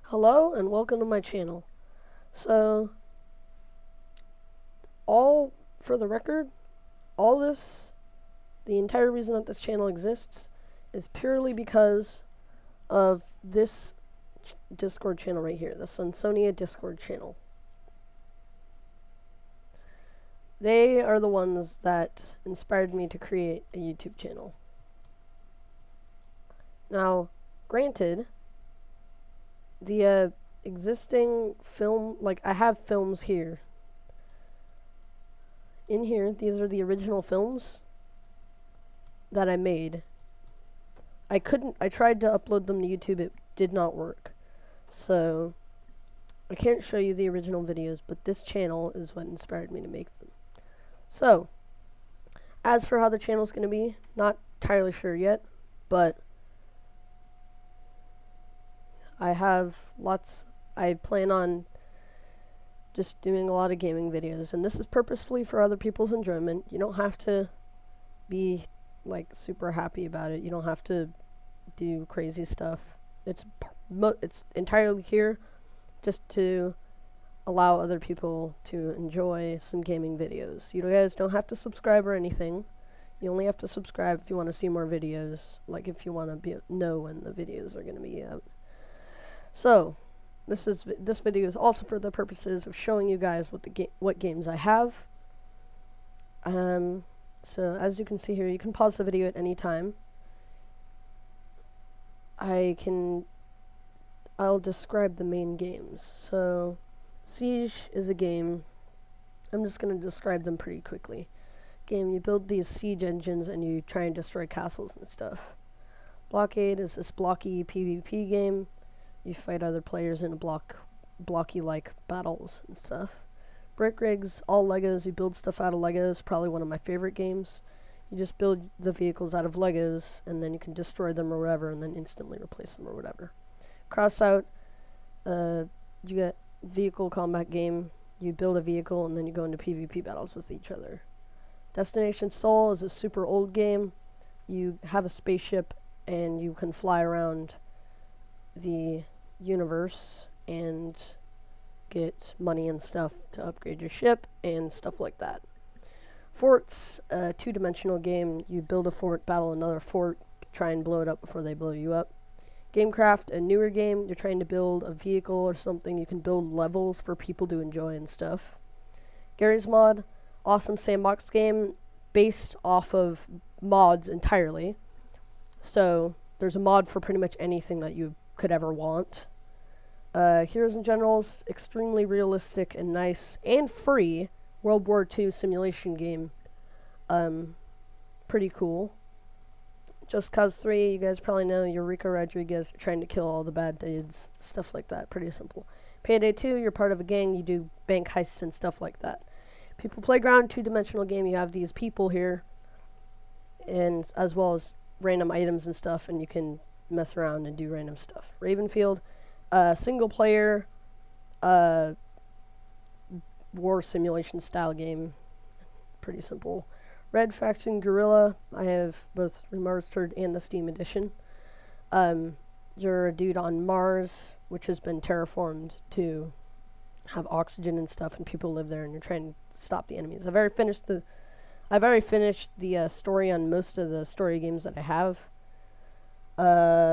Hello and welcome to my channel. So, all for the record, all this, the entire reason that this channel exists is purely because of this Discord channel right here, the Sunsonia Discord channel. They are the ones that inspired me to create a YouTube channel. Now, granted, the existing film, like I have films here. In here, these are the original films that I made. I tried to upload them to YouTube, it did not work. So, I can't show you the original videos, but this channel is what inspired me to make them. So, as for how the channel's going to be, not entirely sure yet, but I plan on just doing a lot of gaming videos, and this is purposefully for other people's enjoyment. You don't have to be like super happy about it. You don't have to do crazy stuff. It's entirely here just to allow other people to enjoy some gaming videos. You guys don't have to subscribe or anything. You only have to subscribe if you want to see more videos, like if you want to know when the videos are going to be out. So, this video is also for the purposes of showing you guys what games I have. So as you can see here, you can pause the video at any time. I'll describe the main games. So, Siege is a game. I'm just going to describe them pretty quickly. Game, you build these siege engines and you try and destroy castles and stuff. Blockade is this blocky PvP game. You fight other players in blocky-like battles and stuff. Brick Rigs, all Legos. You build stuff out of Legos. Probably one of my favorite games. You just build the vehicles out of Legos, and then you can destroy them or whatever, and then instantly replace them or whatever. Crossout, you get vehicle combat game. You build a vehicle, and then you go into PvP battles with each other. Destination Soul is a super old game. You have a spaceship, and you can fly around the universe and get money and stuff to upgrade your ship and stuff like that. Forts, a two-dimensional game. You build a fort, battle another fort, try and blow it up before they blow you up. Gamecraft, a newer game. You're trying to build a vehicle or something. You can build levels for people to enjoy and stuff. Garry's Mod, awesome sandbox game based off of mods entirely. So there's a mod for pretty much anything that you could ever want. Heroes and Generals, extremely realistic and nice and free World War II simulation game. Pretty cool. Just Cause 3, you guys probably know Eureka Rodriguez trying to kill all the bad dudes, stuff like that. Pretty simple. Payday 2, you're part of a gang, you do bank heists and stuff like that. People Playground, two-dimensional game, you have these people here, and as well as random items and stuff, and you can mess around and do random stuff. Ravenfield, single player, war simulation style game. Pretty simple. Red Faction Guerrilla, I have both remastered and the Steam edition. You're a dude on Mars, which has been terraformed to have oxygen and stuff, and people live there, and you're trying to stop the enemies. I've already finished the story on most of the story games that I have.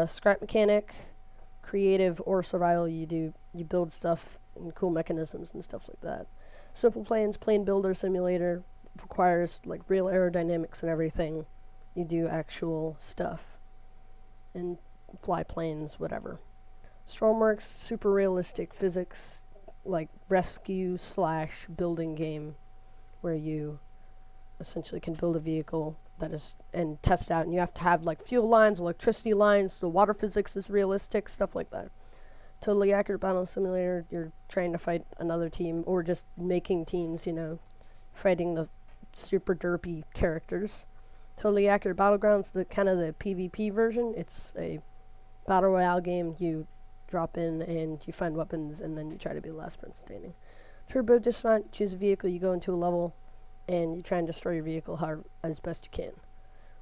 Scrap Mechanic, creative or survival. You build stuff and cool mechanisms and stuff like that. Simple Planes, Plane Builder Simulator, requires like real aerodynamics and everything. You do actual stuff and fly planes, whatever. Stormworks, super realistic physics, like rescue / building game, where you essentially can build a vehicle that is and test out, and you have to have like fuel lines, electricity lines, the water physics is realistic, stuff like that. Totally accurate battle simulator. You're trying to fight another team or just making teams, fighting the super derpy characters. Totally Accurate Battlegrounds, the kind of the PvP version. It's a battle royale game. You drop in and you find weapons, and then you try to be the last person standing. Turbo Dismount, choose a vehicle, you go into a level, and you try and destroy your vehicle as best you can.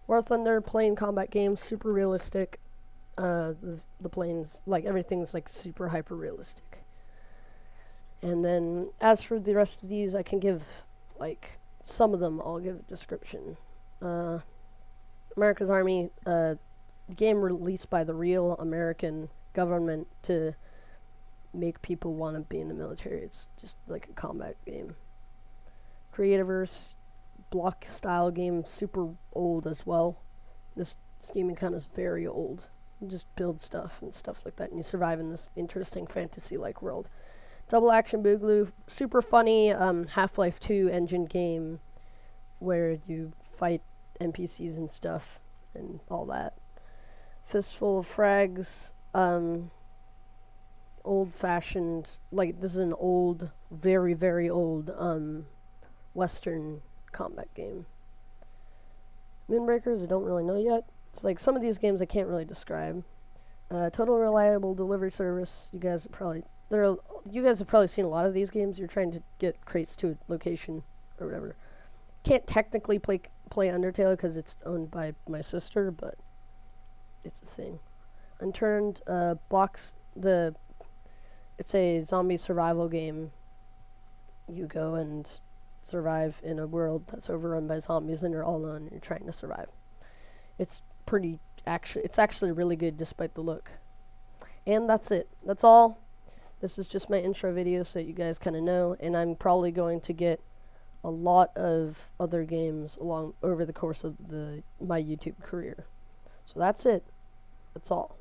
War Thunder, plane combat game, super realistic. The planes, like everything's like super hyper realistic. And then as for the rest of these, I can give like some of them. I'll give a description. America's Army, game released by the real American government to make people want to be in the military. It's just like a combat game. Creativerse, block style game, super old as well. This gaming kind is very old. You just build stuff and stuff like that, and you survive in this interesting fantasy-like world. Double Action Boogaloo, super funny Half-Life 2 engine game where you fight NPCs and stuff and all that. Fistful of Frags, old-fashioned, like this is an old, very, very old Western combat game. Moonbreakers, I don't really know yet. It's like some of these games I can't really describe. Total Reliable Delivery Service, you guys have probably seen a lot of these games. You're trying to get crates to a location or whatever. Can't technically play Undertale because it's owned by my sister, but it's a thing. Unturned, it's a zombie survival game. You go and survive in a world that's overrun by zombies and you're all alone and you're trying to survive. It's actually really good despite the look. And that's it. That's all. This is just my intro video so you guys kind of know, and I'm probably going to get a lot of other games over the course of my YouTube career. So that's it. That's all.